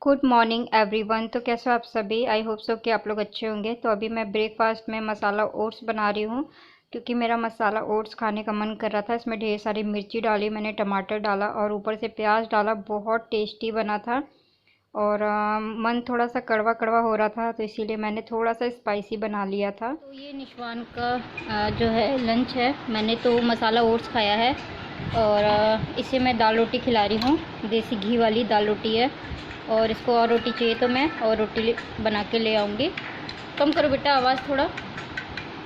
Good morning everyone. तो कैसे हो आप सभी? आई होप सो कि आप लोग अच्छे होंगे। तो अभी मैं ब्रेकफास्ट में मसाला ओट्स बना रही हूँ क्योंकि मेरा मसाला ओट्स खाने का मन कर रहा था। इसमें ढेर सारी मिर्ची डाली मैंने, टमाटर डाला और ऊपर से प्याज डाला। बहुत टेस्टी बना था और मन थोड़ा सा कड़वा कड़वा हो रहा था तो इसीलिए मैंने थोड़ा सा स्पाइसी बना लिया था। तो ये निशवान का जो है लंच है। मैंने तो मसाला ओट्स खाया है और इसे मैं दाल रोटी खिला रही हूँ। देसी घी वाली दाल रोटी है और इसको और रोटी चाहिए तो मैं और रोटी बना के ले आऊँगी। कम करो बेटा आवाज़ थोड़ा।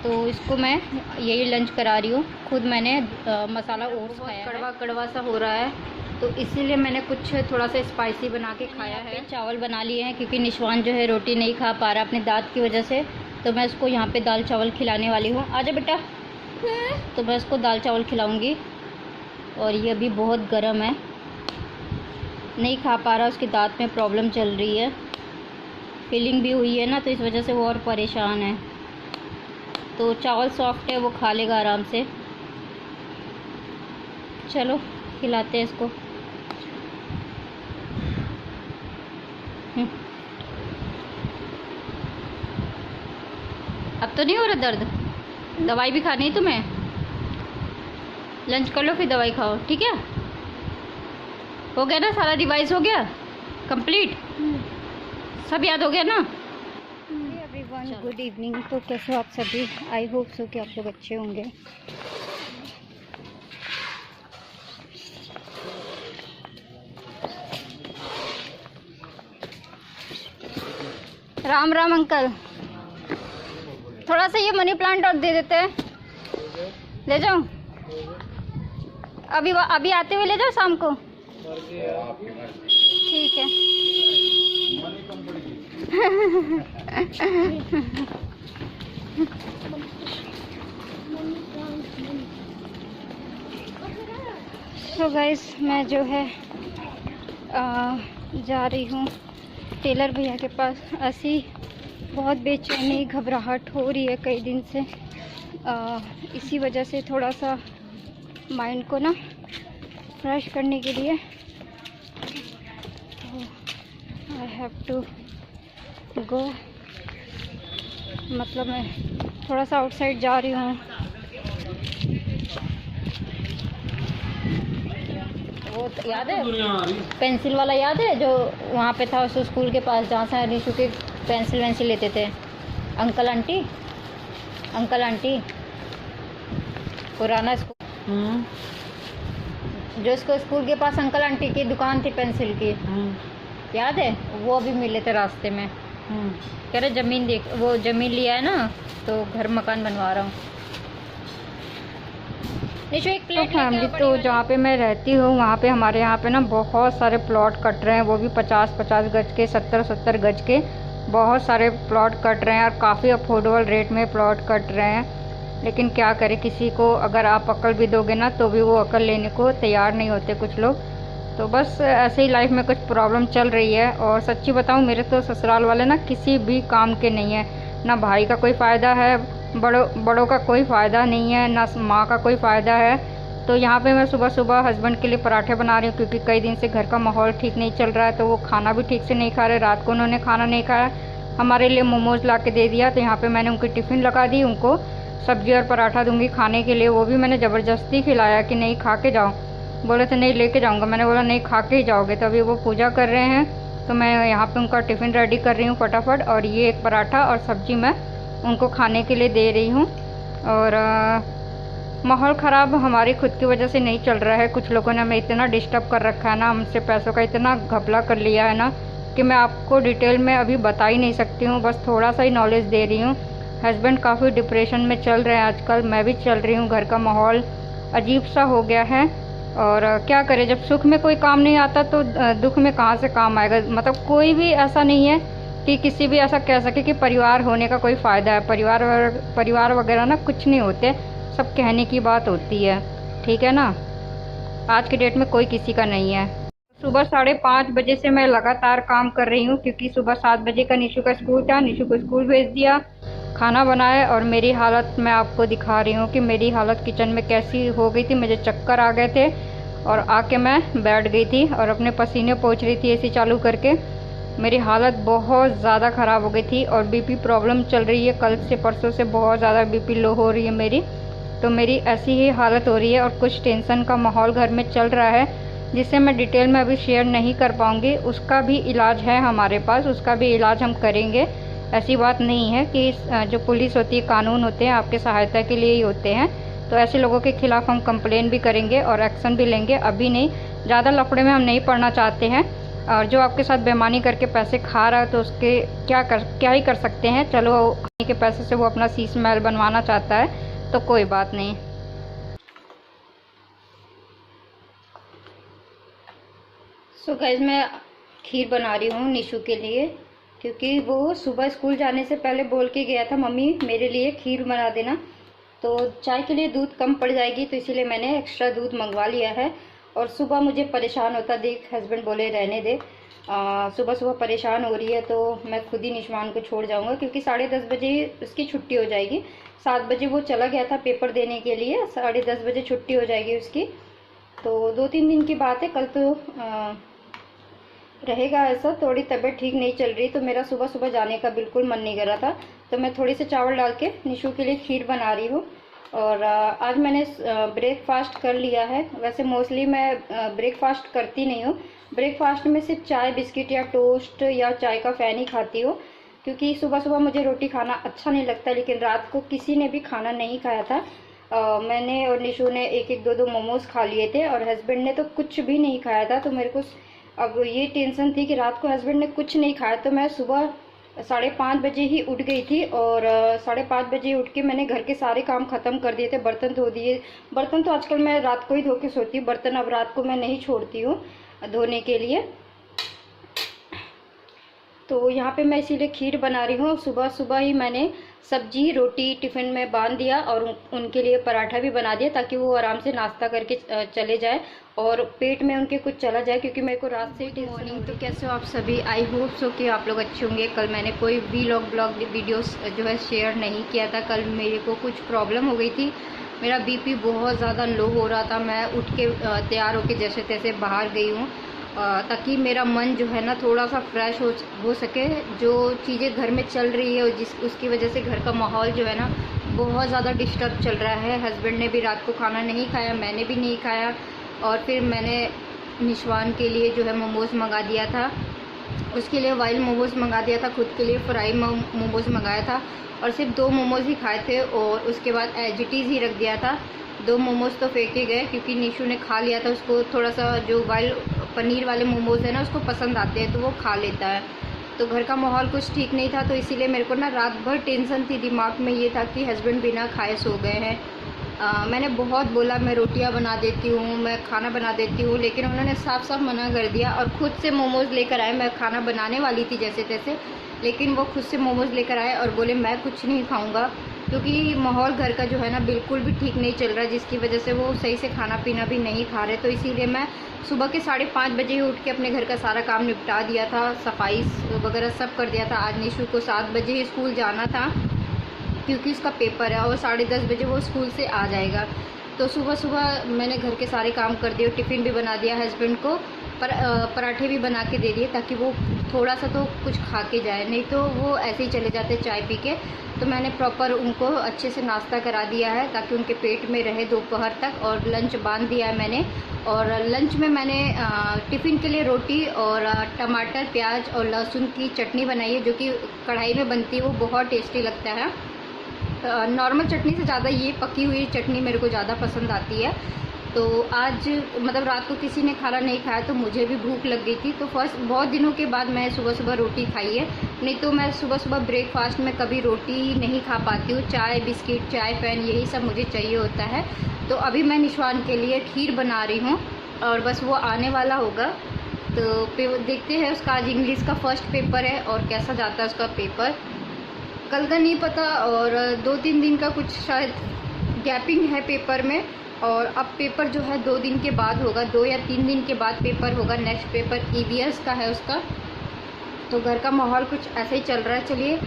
तो इसको मैं यही लंच करा रही हूँ। खुद मैंने मसाला ओट्स खाया, कड़वा कड़वा सा हो रहा है तो इसीलिए मैंने कुछ थोड़ा सा स्पाइसी बना के खाया है। चावल बना लिए हैं क्योंकि निशवान जो है रोटी नहीं खा पा रहा अपने दांत की वजह से, तो मैं उसको यहाँ पे दाल चावल खिलाने वाली हूँ। आजा बेटा। तो मैं उसको दाल चावल खिलाऊँगी और ये अभी बहुत गर्म है, नहीं खा पा रहा, उसके दांत में प्रॉब्लम चल रही है। फीलिंग भी हुई है ना तो इस वजह से वो और परेशान है। तो चावल सॉफ्ट है, वो खा लेगा आराम से। चलो खिलाते हैं इसको। अब तो नहीं हो रहा दर्द? दवाई भी खानी है तुम्हें? लंच कर लो फिर दवाई खाओ, ठीक है? हो गया ना सारा रिवाइज? हो गया कंप्लीट? सब याद हो गया ना? Everyone good evening. तो कैसे हो आप सभी? आई होप सो कि आप लोग अच्छे होंगे। राम राम अंकल, थोड़ा सा ये मनी प्लांट और दे देते हैं। ले जाओ अभी आते हुए ले जाओ शाम को। ठीक है। तो गाइस मैं जो है जा रही हूँ टेलर भैया के पास। ऐसी बहुत बेचैनी घबराहट हो रही है कई दिन से। इसी वजह से थोड़ा सा माइंड को ना फ्रेश करने के लिए आई हैव टू गो। मतलब मैं थोड़ा सा आउटसाइड जा रही हूँ। वो याद है पेंसिल वाला? याद है जो वहाँ पे था उस स्कूल के पास जहाँ से रिशु के पेंसिल वेंसिल लेते थे? अंकल आंटी पुराना स्कूल जो इसको स्कूल के पास अंकल आंटी की दुकान थी पेंसिल की, याद है? वो अभी मिले थे रास्ते में। कह रहे ज़मीन देख, वो ज़मीन लिया है ना तो घर मकान बनवा रहा हूँ। तो फैमिली तो जहाँ पे मैं रहती हूँ वहाँ पे हमारे यहाँ पे ना बहुत सारे प्लॉट कट रहे हैं, वो भी 50-50 गज के, 70-70 गज के। बहुत सारे प्लॉट कट रहे हैं और काफ़ी अफोर्डेबल रेट में प्लॉट कट रहे हैं। लेकिन क्या करें, किसी को अगर आप अकल भी दोगे ना तो भी वो अकल लेने को तैयार नहीं होते कुछ लोग। तो बस ऐसे ही लाइफ में कुछ प्रॉब्लम चल रही है। और सच्ची बताऊँ, मेरे तो ससुराल वाले ना किसी भी काम के नहीं है। ना भाई का कोई फ़ायदा है, बड़ों का कोई फ़ायदा नहीं है, ना माँ का कोई फ़ायदा है। तो यहाँ पे मैं सुबह सुबह हस्बैंड के लिए पराठे बना रही हूँ क्योंकि कई दिन से घर का माहौल ठीक नहीं चल रहा है, तो वो खाना भी ठीक से नहीं खा रहे। रात को उन्होंने खाना नहीं खाया, हमारे लिए मोमोज़ ला के दे दिया। तो यहाँ पे मैंने उनकी टिफ़िन लगा दी, उनको सब्ज़ी और पराठा दूँगी खाने के लिए। वो भी मैंने ज़बरदस्ती खिलाया कि नहीं खा के जाओ। बोले थे नहीं लेके जाऊँगा, मैंने बोला नहीं खा के ही जाओगे। तो अभी वो पूजा कर रहे हैं तो मैं यहाँ पे उनका टिफ़िन रेडी कर रही हूँ फटाफट। और ये एक पराठा और सब्ज़ी मैं उनको खाने के लिए दे रही हूँ। और माहौल ख़राब हमारी खुद की वजह से नहीं चल रहा है। कुछ लोगों ने हमें इतना डिस्टर्ब कर रखा है ना, हमसे पैसों का इतना घपला कर लिया है ना कि मैं आपको डिटेल में अभी बता ही नहीं सकती हूँ। बस थोड़ा सा ही नॉलेज दे रही हूँ। हस्बैंड काफ़ी डिप्रेशन में चल रहे हैं आजकल, मैं भी चल रही हूँ। घर का माहौल अजीब सा हो गया है और क्या करें, जब सुख में कोई काम नहीं आता तो दुख में कहाँ से काम आएगा। मतलब कोई भी ऐसा नहीं है कि किसी भी ऐसा कह सके कि परिवार होने का कोई फ़ायदा है। परिवार वगैरह ना कुछ नहीं होते, सब कहने की बात होती है, ठीक है ना? आज के डेट में कोई किसी का नहीं है। सुबह 5:30 बजे से मैं लगातार काम कर रही हूँ क्योंकि सुबह 7 बजे का निशु का स्कूल था। निशु को स्कूल भेज दिया, खाना बनाया और मेरी हालत मैं आपको दिखा रही हूँ कि मेरी हालत किचन में कैसी हो गई थी। मुझे चक्कर आ गए थे और आके मैं बैठ गई थी और अपने पसीने पोंछ रही थी एसी चालू करके। मेरी हालत बहुत ज़्यादा ख़राब हो गई थी और बीपी प्रॉब्लम चल रही है, कल से परसों से बहुत ज़्यादा बीपी लो हो रही है मेरी। तो मेरी ऐसी ही हालत हो रही है और कुछ टेंशन का माहौल घर में चल रहा है, जिसे मैं डिटेल में अभी शेयर नहीं कर पाऊँगी। उसका भी इलाज है हमारे पास, उसका भी इलाज हम करेंगे। ऐसी बात नहीं है कि जो पुलिस होती है, कानून होते हैं, आपके सहायता के लिए ही होते हैं। तो ऐसे लोगों के खिलाफ़ हम कंप्लेन भी करेंगे और एक्शन भी लेंगे। अभी नहीं, ज़्यादा लफड़े में हम नहीं पड़ना चाहते हैं। और जो आपके साथ बेईमानी करके पैसे खा रहा है तो उसके क्या ही कर सकते हैं। चलो, के पैसे से वो अपना शीश महल बनवाना चाहता है तो कोई बात नहीं। सो गाइस, मैं खीर बना रही हूँ निशु के लिए, क्योंकि वो सुबह स्कूल जाने से पहले बोल के गया था, मम्मी मेरे लिए खीर बना देना। तो चाय के लिए दूध कम पड़ जाएगी, तो इसीलिए मैंने एक्स्ट्रा दूध मंगवा लिया है। और सुबह मुझे परेशान होता देख हस्बैंड बोले रहने दे, सुबह सुबह परेशान हो रही है तो मैं खुद ही निशवान को छोड़ जाऊंगा, क्योंकि 10:30 बजे उसकी छुट्टी हो जाएगी। 7 बजे वो चला गया था पेपर देने के लिए, 10:30 बजे छुट्टी हो जाएगी उसकी। तो 2-3 दिन की बात है, कल तो रहेगा ऐसा। थोड़ी तबीयत ठीक नहीं चल रही, तो मेरा सुबह सुबह जाने का बिल्कुल मन नहीं कर रहा था। तो मैं थोड़ी से चावल डाल के निशु के लिए खीर बना रही हूँ। और आज मैंने ब्रेकफास्ट कर लिया है। वैसे मोस्टली मैं ब्रेकफास्ट करती नहीं हूँ। ब्रेकफास्ट में सिर्फ चाय, बिस्किट या टोस्ट या चाय का फ़ैन ही खाती हूँ, क्योंकि सुबह सुबह मुझे रोटी खाना अच्छा नहीं लगता। लेकिन रात को किसी ने भी खाना नहीं खाया था। मैंने और निशु ने 1-2 मोमोज़ खा लिए थे और हस्बैंड ने तो कुछ भी नहीं खाया था। तो मेरे को अब ये टेंशन थी कि रात को हस्बैंड ने कुछ नहीं खाया, तो मैं सुबह 5:30 बजे ही उठ गई थी। और 5:30 बजे उठ के मैंने घर के सारे काम ख़त्म कर दिए थे, बर्तन धो दिए। बर्तन तो आजकल मैं रात को ही धो के सोती हूँ, बर्तन अब रात को मैं नहीं छोड़ती हूँ धोने के लिए। तो यहाँ पे मैं इसीलिए खीर बना रही हूँ। सुबह सुबह ही मैंने सब्जी रोटी टिफ़िन में बांध दिया और उनके लिए पराठा भी बना दिया, ताकि वो आराम से नाश्ता करके चले जाए और पेट में उनके कुछ चला जाए, क्योंकि मेरे को रात से ही मॉर्निंग। तो कैसे हो आप सभी? आई होप सो कि आप लोग अच्छे होंगे। कल मैंने कोई ब्लॉग वीडियोस जो है शेयर नहीं किया था। कल मेरे को कुछ प्रॉब्लम हो गई थी, मेरा बीपी बहुत ज़्यादा लो हो रहा था। मैं उठ के तैयार होके जैसे तैसे बाहर गई हूँ, ताकि मेरा मन जो है ना थोड़ा सा फ्रेश हो सके। जो चीज़ें घर में चल रही है और उसकी वजह से घर का माहौल जो है ना बहुत ज़्यादा डिस्टर्ब चल रहा है। हस्बैंड ने भी रात को खाना नहीं खाया, मैंने भी नहीं खाया। और फिर मैंने निशवान के लिए जो है मोमोज़ मंगा दिया था, उसके लिए वाइल मोमोज़ मंगा दिया था, खुद के लिए फ्राई मोमोज़ मंगाया था। और सिर्फ 2 मोमोज़ ही खाए थे और उसके बाद एज इट इज़ ही रख दिया था। 2 मोमोज़ तो फेंके गए, क्योंकि निशु ने खा लिया था। उसको थोड़ा सा जो वाइल पनीर वाले मोमोज़ है ना उसको पसंद आते हैं, तो वो खा लेता है। तो घर का माहौल कुछ ठीक नहीं था, तो इसीलिए मेरे को ना रात भर टेंशन थी। दिमाग में ये था कि हस्बैंड बिना खाए सो गए हैं। मैंने बहुत बोला मैं रोटियां बना देती हूँ, मैं खाना बना देती हूँ, लेकिन उन्होंने साफ साफ मना कर दिया और ख़ुद से मोमोज़ लेकर आए। मैं खाना बनाने वाली थी जैसे तैसे, लेकिन वो खुद से मोमोज़ लेकर आए और बोले मैं कुछ नहीं खाऊँगा, क्योंकि माहौल घर का जो है ना बिल्कुल भी ठीक नहीं चल रहा है, जिसकी वजह से वो सही से खाना पीना भी नहीं खा रहे। तो इसीलिए मैं सुबह के 5:30 बजे ही उठ के अपने घर का सारा काम निपटा दिया था, सफाई वगैरह सब कर दिया था। आज निशु को 7 बजे ही स्कूल जाना था, क्योंकि उसका पेपर है और 10:30 बजे वो स्कूल से आ जाएगा। तो सुबह सुबह मैंने घर के सारे काम कर दिए, टिफ़िन भी बना दिया हस्बैंड को, पराठे भी बना के दे दिए, ताकि वो थोड़ा सा तो कुछ खा के जाए, नहीं तो वो ऐसे ही चले जाते चाय पी के। तो मैंने प्रॉपर उनको अच्छे से नाश्ता करा दिया है, ताकि उनके पेट में रहे दोपहर तक। और लंच बांध दिया है मैंने। और लंच में मैंने टिफ़िन के लिए रोटी और टमाटर प्याज और लहसुन की चटनी बनाई है, जो कि कढ़ाई में बनती है, वो बहुत टेस्टी लगता है। नॉर्मल चटनी से ज़्यादा ये पकी हुई चटनी मेरे को ज़्यादा पसंद आती है। तो आज मतलब रात को किसी ने खाना नहीं खाया, तो मुझे भी भूख लग गई थी। तो फर्स्ट बहुत दिनों के बाद मैं सुबह सुबह रोटी खाई है, नहीं तो मैं सुबह सुबह ब्रेकफास्ट में कभी रोटी नहीं खा पाती हूँ। चाय बिस्किट चाय फ़ैन यही सब मुझे चाहिए होता है। तो अभी मैं निशवान के लिए खीर बना रही हूँ और बस वो आने वाला होगा। तो देखते हैं, उसका आज इंग्लिश का फर्स्ट पेपर है और कैसा जाता है उसका पेपर, कल का नहीं पता। और 2-3 दिन का कुछ शायद गैपिंग है पेपर में। और अब पेपर जो है 2 दिन के बाद होगा, 2 या 3 दिन के बाद पेपर होगा। नेक्स्ट पेपर EVS का है उसका। तो घर का माहौल कुछ ऐसे ही चल रहा है। चलिए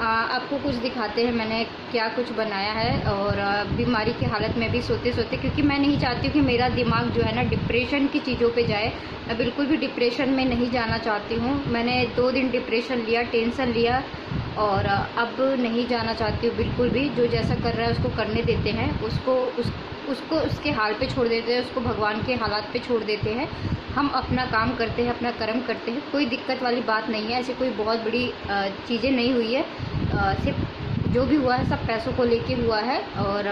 आपको कुछ दिखाते हैं मैंने क्या कुछ बनाया है। और बीमारी की हालत में भी सोते सोते, क्योंकि मैं नहीं चाहती हूँ कि मेरा दिमाग जो है ना डिप्रेशन की चीज़ों पे जाए। मैं बिल्कुल भी डिप्रेशन में नहीं जाना चाहती हूँ। मैंने 2 दिन डिप्रेशन लिया, टेंशन लिया, और अब नहीं जाना चाहती हूँ बिल्कुल भी। जो जैसा कर रहा है उसको करने देते हैं, उसको उसके हाल पे छोड़ देते हैं, उसको भगवान के हालात पे छोड़ देते हैं। हम अपना काम करते हैं, अपना कर्म करते हैं। कोई दिक्कत वाली बात नहीं है, ऐसी कोई बहुत बड़ी चीज़ें नहीं हुई है। सिर्फ जो भी हुआ है सब पैसों को लेके हुआ है। और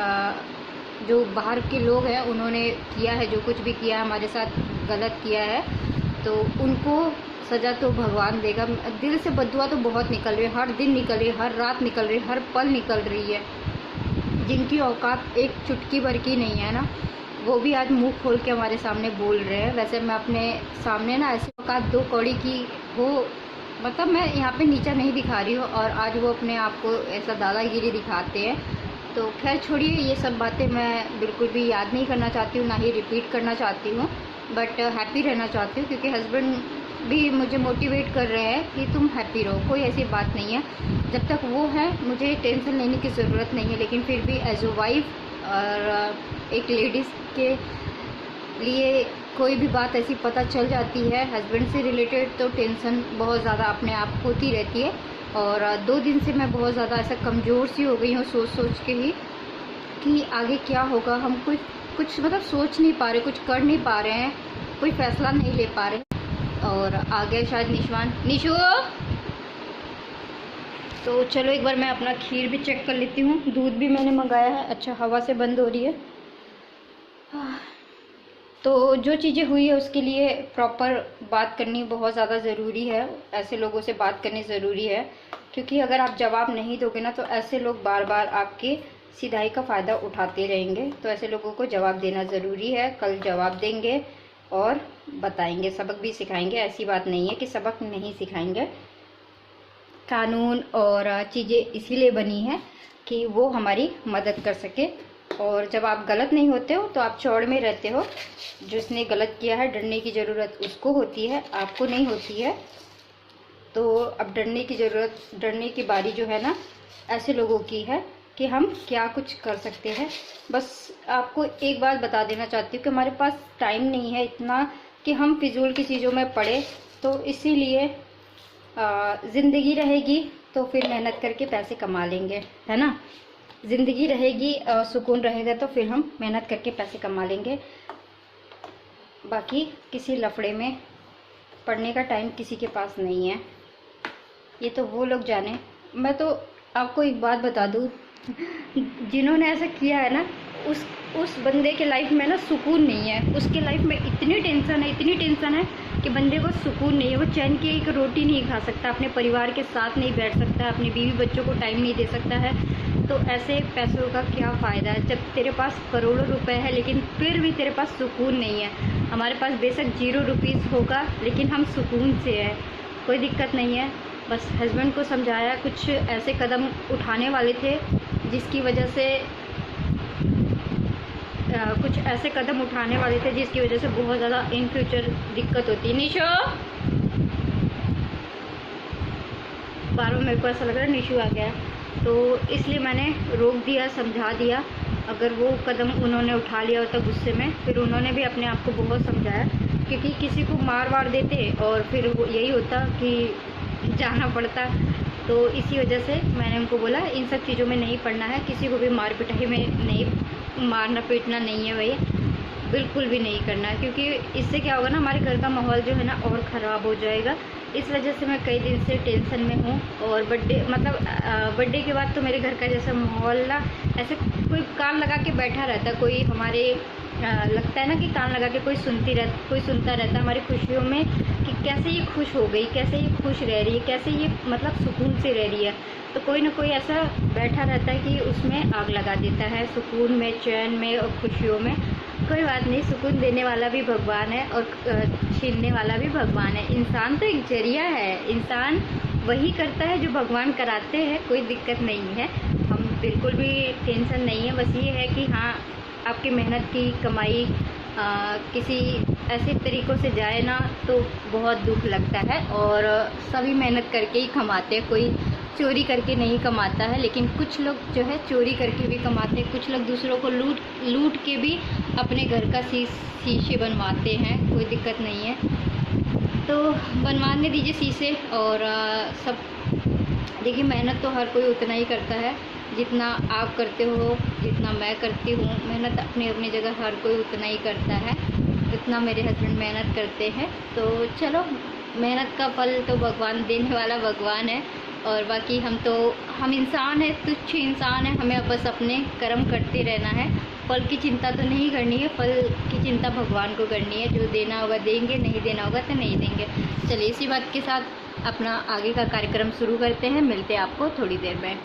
जो बाहर के लोग हैं उन्होंने किया है, जो कुछ भी किया है हमारे साथ गलत किया है, तो उनको सज़ा तो भगवान देगा। दिल से बद्दुआ तो बहुत निकल रही है, हर दिन निकल रही है, हर रात निकल रही है, हर पल निकल रही है। जिनकी औकात एक चुटकी भर की नहीं है ना, वो भी आज मुंह खोल के हमारे सामने बोल रहे हैं। वैसे मैं अपने सामने ना ऐसी औकात 2 कौड़ी की हो, मतलब मैं यहाँ पे नीचा नहीं दिखा रही हूँ, और आज वो अपने आप को ऐसा दादागिरी दिखाते हैं। तो खैर छोड़िए, ये सब बातें मैं बिल्कुल भी याद नहीं करना चाहती हूँ, ना ही रिपीट करना चाहती हूँ। बट हैप्पी रहना चाहती हूँ, क्योंकि हस्बैंड भी मुझे मोटिवेट कर रहे हैं कि तुम हैप्पी रहो, कोई ऐसी बात नहीं है। जब तक वो है मुझे टेंशन लेने की ज़रूरत नहीं है। लेकिन फिर भी एज अ वाइफ और एक लेडीज़ के लिए कोई भी बात ऐसी पता चल जाती है हस्बैंड से रिलेटेड, तो टेंशन बहुत ज़्यादा अपने आप होती रहती है। और 2 दिन से मैं बहुत ज़्यादा ऐसा कमज़ोर सी हो गई हूँ, सोच सोच के ही कि आगे क्या होगा। हम कुछ मतलब सोच नहीं पा रहे, कुछ कर नहीं पा रहे हैं, कोई फ़ैसला नहीं ले पा रहे। और आ गए शायद निशु। तो चलो एक बार मैं अपना खीर भी चेक कर लेती हूँ। दूध भी मैंने मंगाया है। अच्छा, हवा से बंद हो रही है। तो जो चीज़ें हुई है उसके लिए प्रॉपर बात करनी बहुत ज़्यादा ज़रूरी है। ऐसे लोगों से बात करनी ज़रूरी है, क्योंकि अगर आप जवाब नहीं दोगे ना तो ऐसे लोग बार बार आपके सिधाई का फ़ायदा उठाते रहेंगे। तो ऐसे लोगों को जवाब देना ज़रूरी है। कल जवाब देंगे और बताएंगे, सबक भी सिखाएंगे। ऐसी बात नहीं है कि सबक नहीं सिखाएंगे। कानून और चीज़ें इसीलिए बनी है कि वो हमारी मदद कर सके। और जब आप गलत नहीं होते हो तो आप चौड़ में रहते हो। जिसने गलत किया है डरने की ज़रूरत उसको होती है, आपको नहीं होती है। तो अब डरने की बारी जो है ना ऐसे लोगों की है कि हम क्या कुछ कर सकते हैं। बस आपको एक बात बता देना चाहती हूँ कि हमारे पास टाइम नहीं है इतना कि हम फिजूल की चीज़ों में पड़े। तो इसीलिए ज़िंदगी रहेगी तो फिर मेहनत करके पैसे कमा लेंगे, है ना। ज़िंदगी रहेगी, सुकून रहेगा तो फिर हम मेहनत करके पैसे कमा लेंगे। बाकी किसी लफड़े में पढ़ने का टाइम किसी के पास नहीं है, ये तो वो लोग जाने। मैं तो आपको एक बात बता दूँ, जिन्होंने ऐसा किया है ना उस बंदे के लाइफ में ना सुकून नहीं है। उसके लाइफ में इतनी टेंशन है कि बंदे को सुकून नहीं है। वो चैन की एक रोटी नहीं खा सकता, अपने परिवार के साथ नहीं बैठ सकता, अपनी बीवी बच्चों को टाइम नहीं दे सकता है। तो ऐसे पैसों का क्या फ़ायदा है जब तेरे पास करोड़ों रुपए है लेकिन फिर भी तेरे पास सुकून नहीं है। हमारे पास बेशक 0 रुपीज़ होगा लेकिन हम सुकून से हैं, कोई दिक्कत नहीं है। बस हस्बैंड को समझाया, कुछ ऐसे कदम उठाने वाले थे जिसकी वजह से बहुत ज़्यादा इन फ्यूचर दिक्कत होती है। निशो, बार बार मेरे को ऐसा लग रहा है निशु आ गया, तो इसलिए मैंने रोक दिया, समझा दिया। अगर वो कदम उन्होंने उठा लिया होता गुस्से में, फिर उन्होंने भी अपने आप को बहुत समझाया, क्योंकि किसी को मार वार देते और फिर वो यही होता कि जाना पड़ता। तो इसी वजह से मैंने उनको बोला इन सब चीज़ों में नहीं पड़ना है, किसी को भी मार पिटाई में नहीं, मारना पीटना नहीं है भाई, बिल्कुल भी नहीं करना है। क्योंकि इससे क्या होगा ना, हमारे घर का माहौल जो है ना और ख़राब हो जाएगा। इस वजह से मैं कई दिन से टेंशन में हूँ। और बर्थडे के बाद तो मेरे घर का जैसा माहौल ना, ऐसे कोई कान लगा के बैठा रहता, कोई हमारे लगता है ना कि कान लगा के कोई सुनता रहता हमारी खुशियों में कि कैसे ये खुश हो गई, कैसे ये खुश रह रही है, कैसे ये मतलब सुकून से रह रही है। तो कोई ना कोई ऐसा बैठा रहता है कि उसमें आग लगा देता है, सुकून में, चैन में और खुशियों में। कोई बात नहीं, सुकून देने वाला भी भगवान है और छीनने वाला भी भगवान है। इंसान तो एक जरिया है, इंसान वही करता है जो भगवान कराते हैं, कोई दिक्कत नहीं है। हम बिल्कुल भी टेंशन नहीं है। बस ये है कि हाँ, आपकी मेहनत की कमाई किसी ऐसे तरीक़ों से जाए ना तो बहुत दुख लगता है। और सभी मेहनत करके ही कमाते हैं, कोई चोरी करके नहीं कमाता है, लेकिन कुछ लोग जो है चोरी करके भी कमाते हैं, कुछ लोग दूसरों को लूट के भी अपने घर का शीशे बनवाते हैं। कोई दिक्कत नहीं है, तो बनवाने दीजिए शीशे। और सब देखिए, मेहनत तो हर कोई उतना ही करता है जितना आप करते हो, जितना मैं करती हूँ। मेहनत अपनी अपनी जगह हर कोई उतना ही करता है, जितना मेरे हस्बैंड मेहनत करते हैं। तो चलो, मेहनत का फल तो भगवान देने वाला भगवान है, और बाकी हम इंसान हैं, तुच्छ इंसान हैं। हमें बस अपने कर्म करते रहना है। फल की चिंता तो नहीं करनी है, फल की चिंता भगवान को करनी है। जो देना होगा देंगे, नहीं देना होगा तो नहीं देंगे। चलिए, इसी बात के साथ अपना आगे का कार्यक्रम शुरू करते हैं। मिलते हैं आपको थोड़ी देर में।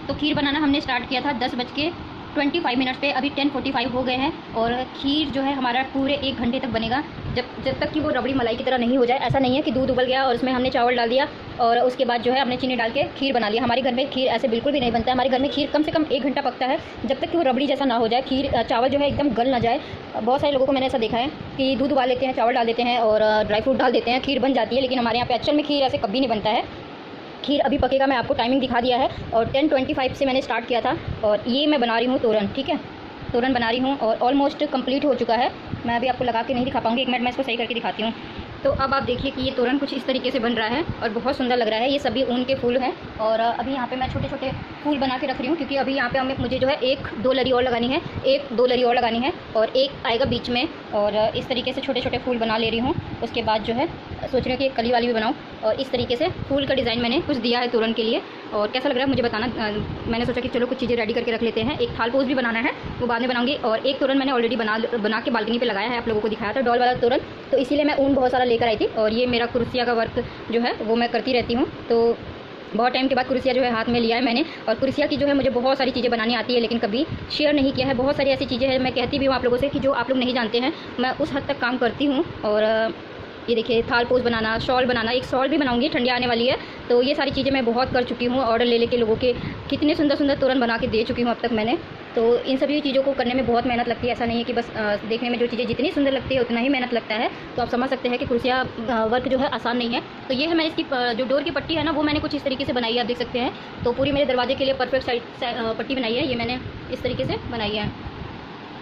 तो खीर बनाना हमने स्टार्ट किया था 10:25 पे, अभी 10:45 हो गए हैं। और खीर जो है हमारा पूरे 1 घंटे तक बनेगा, जब तक कि वो रबड़ी मलाई की तरह नहीं हो जाए। ऐसा नहीं है कि दूध उबल गया और उसमें हमने चावल डाल दिया और उसके बाद जो है हमने चीनी डाल के खीर बना लिया। हमारे घर में खीर ऐसे बिल्कुल भी नहीं बनता है। हमारे घर में खीर कम से कम 1 घंटा पकता है, जब तक कि वो रबड़ी जैसा ना हो जाए, खीर चावल जो है एकदम गल ना जाए। बहुत सारे लोगों को मैंने ऐसा देखा है कि दूध उबाल लेते हैं, चावल डाल देते हैं और ड्राई फ्रूट डाल देते हैं, खीर बन जाती है। लेकिन हमारे यहाँ पे एक्चुअल में खीर ऐसे कभी नहीं बनता है। खीर अभी पकेगा, मैं आपको टाइमिंग दिखा दिया है, और 10:25 से मैंने स्टार्ट किया था। और ये मैं बना रही हूँ तोरन, ठीक है, तोरन बना रही हूँ और ऑलमोस्ट कंप्लीट हो चुका है। मैं अभी आपको लगा के नहीं दिखा पाऊँगी, 1 मिनट मैं इसको सही करके दिखाती हूँ। तो अब आप देखिए कि ये तोरन कुछ इस तरीके से बन रहा है और बहुत सुंदर लग रहा है। ये सभी ऊन के फूल हैं और अभी यहाँ पे मैं छोटे छोटे फूल बना के रख रही हूँ, क्योंकि अभी यहाँ पे मुझे जो है 1-2 लरी और लगानी है, 1-2 लरी और लगानी है और एक आएगा बीच में। और इस तरीके से छोटे छोटे फूल बना ले रही हूँ। उसके बाद जो है सोच रही हूँ कि एक कली वाली भी बनाऊँ, और इस तरीके से फूल का डिज़ाइन मैंने कुछ दिया है तोरन के लिए। और कैसा लग रहा है मुझे बताना। मैंने सोचा कि चलो कुछ चीज़ें रेडी करके रख लेते हैं। एक थाल पोस्ट भी बनाना है, वो बाद में बनाऊंगी। और एक तोरन मैंने ऑलरेडी बना के बालकनी पे लगाया है, आप लोगों को दिखाया था डॉल वाला तोरन। तो इसीलिए मैं ऊन बहुत सारा लेकर आई थी। और ये मेरा कुर्सिया का वर्क जो है वो मैं करती रहती हूँ। तो बहुत टाइम के बाद कुर्सिया जो है हाथ में लिया है मैंने। और कुर्सिया की जो है मुझे बहुत सारी चीज़ें बनानी आती है, लेकिन कभी शेयर नहीं किया है। बहुत सारी ऐसी चीज़ें हैं, मैं कहती भी हूँ आप लोगों से, कि जो आप लोग नहीं जानते हैं, मैं उस हद तक काम करती हूँ। और ये देखिए, थाल पोस्ट बनाना, शॉल बनाना, एक शॉल भी बनाऊंगी, ठंडी आने वाली है। तो ये सारी चीज़ें मैं बहुत कर चुकी हूँ, ऑर्डर ले लेके लोगों के कितने सुंदर सुंदर तोरन बना के दे चुकी हूँ अब तक मैंने। तो इन सभी चीज़ों को करने में बहुत मेहनत लगती है। ऐसा नहीं है कि बस देखने में जो चीज़ें जितनी सुंदर लगती है उतना ही मेहनत लगता है। तो आप समझ सकते हैं कि कुर्सिया वर्क जो है आसान नहीं है। तो ये है, मैं इसकी जो डोर की पट्टी है ना, वो मैंने कुछ इस तरीके से बनाई है, आप देख सकते हैं। तो पूरी मेरे दरवाजे के लिए परफेक्ट साइड पट्टी बनाई है, ये मैंने इस तरीके से बनाई है।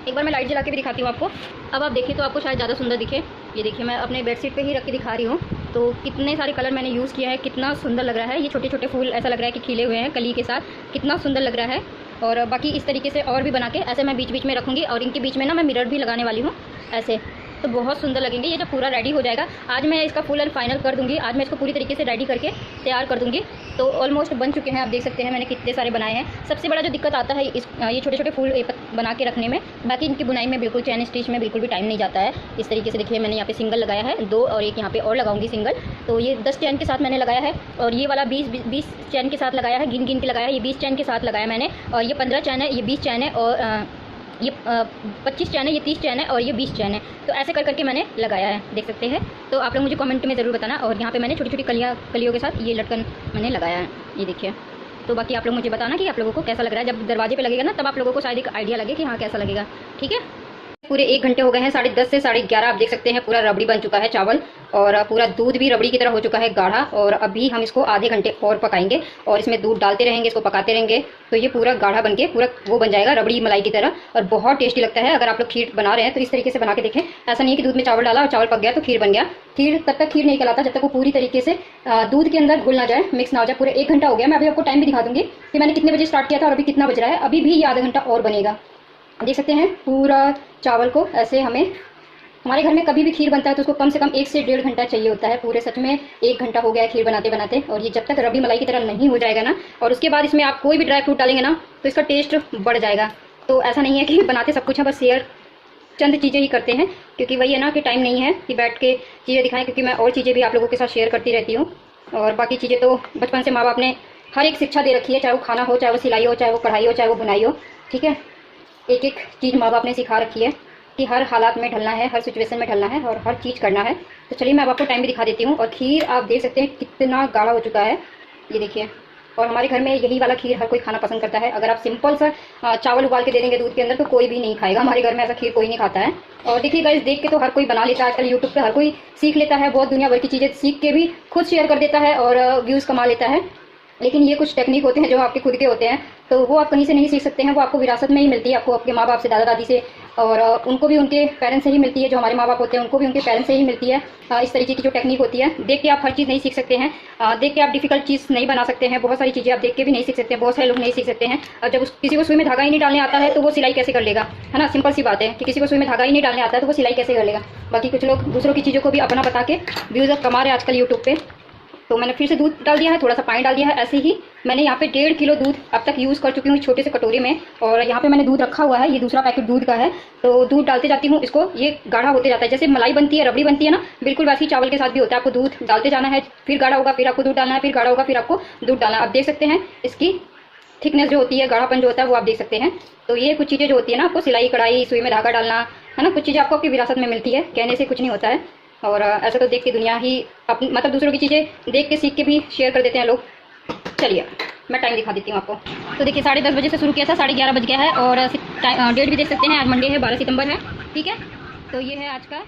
एक बार मैं लाइट जला के भी दिखाती हूँ आपको। अब आप देखिए तो आपको शायद ज़्यादा सुंदर दिखे। ये देखिए, मैं अपने बेडशीट पे ही रख के दिखा रही हूँ। तो कितने सारे कलर मैंने यूज़ किया है, कितना सुंदर लग रहा है। ये छोटे छोटे फूल ऐसा लग रहा है कि खिले हुए हैं कली के साथ, कितना सुंदर लग रहा है। और बाकी इस तरीके से और भी बना के ऐसे मैं बीच बीच में रखूँगी। और इनके बीच में ना मैं मिरर भी लगाने वाली हूँ ऐसे, तो बहुत सुंदर लगेंगे। ये जब पूरा रेडी हो जाएगा, आज मैं इसका फुल एंड फाइनल कर दूंगी। आज मैं इसको पूरी तरीके से रेडी करके तैयार कर दूंगी। तो ऑलमोस्ट बन चुके हैं, आप देख सकते हैं मैंने कितने सारे बनाए हैं। सबसे बड़ा जो दिक्कत आता है ये छोटे छोटे फूल बना के रखने में। बाकी इनकी बुनाई में बिल्कुल, चैन स्टिच में बिल्कुल भी टाइम नहीं जाता है। इस तरीके से देखिए, मैंने यहाँ पे सिंगल लगाया है 2, और एक यहाँ पे और लगाऊंगी सिंगल। तो ये 10 चैन के साथ मैंने लगाया है, और ये वाला 20 चैन के साथ लगाया है, गिन गिन के लगाया है। ये 20 चैन के साथ लगाया मैंने, और ये 15 चैन है, ये 20 चैन है, और ये 25 चैन है, ये 30 चैन है, और ये 20 चैन है। तो ऐसे कर करके मैंने लगाया है, देख सकते हैं। तो आप लोग मुझे कमेंट में ज़रूर बताना। और यहाँ पे मैंने छोटी छोटी कलियों के साथ ये लटकन मैंने लगाया है, ये देखिए। तो बाकी आप लोग मुझे बताना कि आप लोगों को कैसा लग रहा है। जब दरवाजे पे लगेगा ना, तब आप लोगों को शायद एक आइडिया लगे कि हाँ कैसा लगेगा, ठीक है। पूरे 1 घंटे हो गए हैं, 10:30 से 11:30 आप देख सकते हैं। पूरा रबड़ी बन चुका है चावल, और पूरा दूध भी रबड़ी की तरह हो चुका है गाढ़ा। और अभी हम इसको आधे घंटे और पकाएंगे, और इसमें दूध डालते रहेंगे, इसको पकाते रहेंगे। तो ये पूरा गाढ़ा बन के पूरा वो बन जाएगा रबड़ी मलाई की तरह, और बहुत टेस्टी लगता है। अगर आप लोग खीर बना रहे हैं तो इस तरीके से बना के देखें। ऐसा नहीं है कि दूध में चावल डाला और चावल पक गया तो खीर बन गया। खीर तब तक खीर नहीं कहलाता जब तक वो पूरी तरीके से दूध के अंदर घुल ना जाए, मिक्स ना हो जाए। पूरे 1 घंटा हो गया। मैं अभी आपको टाइम भी दिखा दूंगी कि मैंने कितने बजे स्टार्ट किया था और अभी कितना बज रहा है। अभी भी ये आधा घंटा और बनेगा, देख सकते हैं। पूरा चावल को ऐसे हमारे घर में कभी भी खीर बनता है तो उसको कम से कम 1 से 1.5 घंटा चाहिए होता है। पूरे सच में 1 घंटा हो गया है खीर बनाते बनाते। और ये जब तक रबड़ी मलाई की तरह नहीं हो जाएगा ना, और उसके बाद इसमें आप कोई भी ड्राई फ्रूट डालेंगे ना, तो इसका टेस्ट बढ़ जाएगा। तो ऐसा नहीं है कि बनाते सब कुछ है, बस शेयर चंद चीज़ें ही करते हैं, क्योंकि वही है ना कि टाइम नहीं है कि बैठ के चीज़ें दिखाएं। क्योंकि मैं और चीज़ें भी आप लोगों के साथ शेयर करती रहती हूँ। और बाकी चीज़ें तो बचपन से माँ बाप ने हर एक शिक्षा दे रखी है, चाहे वो खाना हो, चाहे वो सिलाई हो, चाहे वो कढ़ाई हो, चाहे वो बुनाई हो, ठीक है। एक एक चीज़ माँ बाप ने सिखा रखी है कि हर हालात में ढलना है, हर सिचुएशन में ढलना है, और हर चीज़ करना है। तो चलिए मैं अब आपको टाइम भी दिखा देती हूँ। और खीर आप देख सकते हैं कितना गाढ़ा हो चुका है, ये देखिए और हमारे घर में यही वाला खीर हर कोई खाना पसंद करता है। अगर आप सिंपल सा चावल उबाल के दे देंगे दूध के अंदर तो कोई भी नहीं खाएगा। हमारे घर में ऐसा खीर कोई नहीं खाता है। और देखिए गाइस, देख के तो हर कोई बना लेता है आजकल, यूट्यूब पे हर कोई सीख लेता है, बहुत दुनिया भर की चीज़ें सीख के भी खुद शेयर कर देता है और व्यूज़ कमा लेता है। लेकिन ये कुछ टेक्निक होते हैं जो आपके खुद के होते हैं, तो वो आप कहीं से नहीं सीख सकते हैं, वो आपको विरासत में ही मिलती है, आपको आपके माँ बाप से, दादा दादी से, और उनको भी उनके पेरेंट्स से ही मिलती है। जो हमारे माँ बाप होते हैं उनको भी उनके पेरेंट्स से ही मिलती है। इस तरीके की जो टेक्निक होती है, देख के आप हर चीज़ नहीं सीख सकते हैं, देख के आप डिफिकल्ट चीज़ नहीं बना सकते हैं, बहुत सारी चीज़ें आप देख के भी नहीं सीख सकते हैं, बहुत सारे लोग नहीं सीख सकते हैं। और जब किसी को सुई में धागा ही नहीं डालने आता है तो वो सिलाई कैसे कर लेगा, है ना। सिंपल सी बात है कि किसी को सुई में धागा ही नहीं डालने आता है तो वो सिलाई कैसे कर लेगा। बाकी कुछ लोग दूसरों की चीज़ों को भी अपना बता के व्यूज़ कमा रहे हैं आजकल यूट्यूब पे। तो मैंने फिर से दूध डाल दिया है, थोड़ा सा पानी डाल दिया है। ऐसे ही मैंने यहाँ पे 1.5 किलो दूध अब तक यूज़ कर चुकी हूँ छोटे से कटोरी में। और यहाँ पे मैंने दूध रखा हुआ है, ये दूसरा पैकेट दूध का है। तो दूध डालते जाती हूँ, इसको ये गाढ़ा होते जाता है, जैसे मलाई बनती है, रबड़ी बनती है ना, बिल्कुल वैसे ही चावल के साथ भी होता है। आपको दूध डालते जाना है, फिर गाढ़ा होगा, फिर आपको दूध डालना है, फिर गाढ़ा होगा, फिर आपको दूध डालना है। आप देख सकते हैं इसकी थिकनेस जो होती है, गाढ़ापन जो होता है वो आप देख सकते हैं। तो ये कुछ चीज़ें जो होती है ना, आपको सिलाई कढ़ाई, सुई में धागा डालना, है ना, कुछ चीज़ें आपको आपकी विरासत में मिलती है, कहने से कुछ नहीं होता है। और ऐसा तो देख के दुनिया ही अपनी मतलब दूसरों की चीज़ें देख के सीख के भी शेयर कर देते हैं लोग। चलिए मैं टाइम दिखा देती हूँ आपको। तो देखिए 10:30 बजे से शुरू किया था, 11:30 बज गया है और डेट भी देख सकते हैं, आज मंडे है, 12 सितंबर है, ठीक है। तो ये है आज का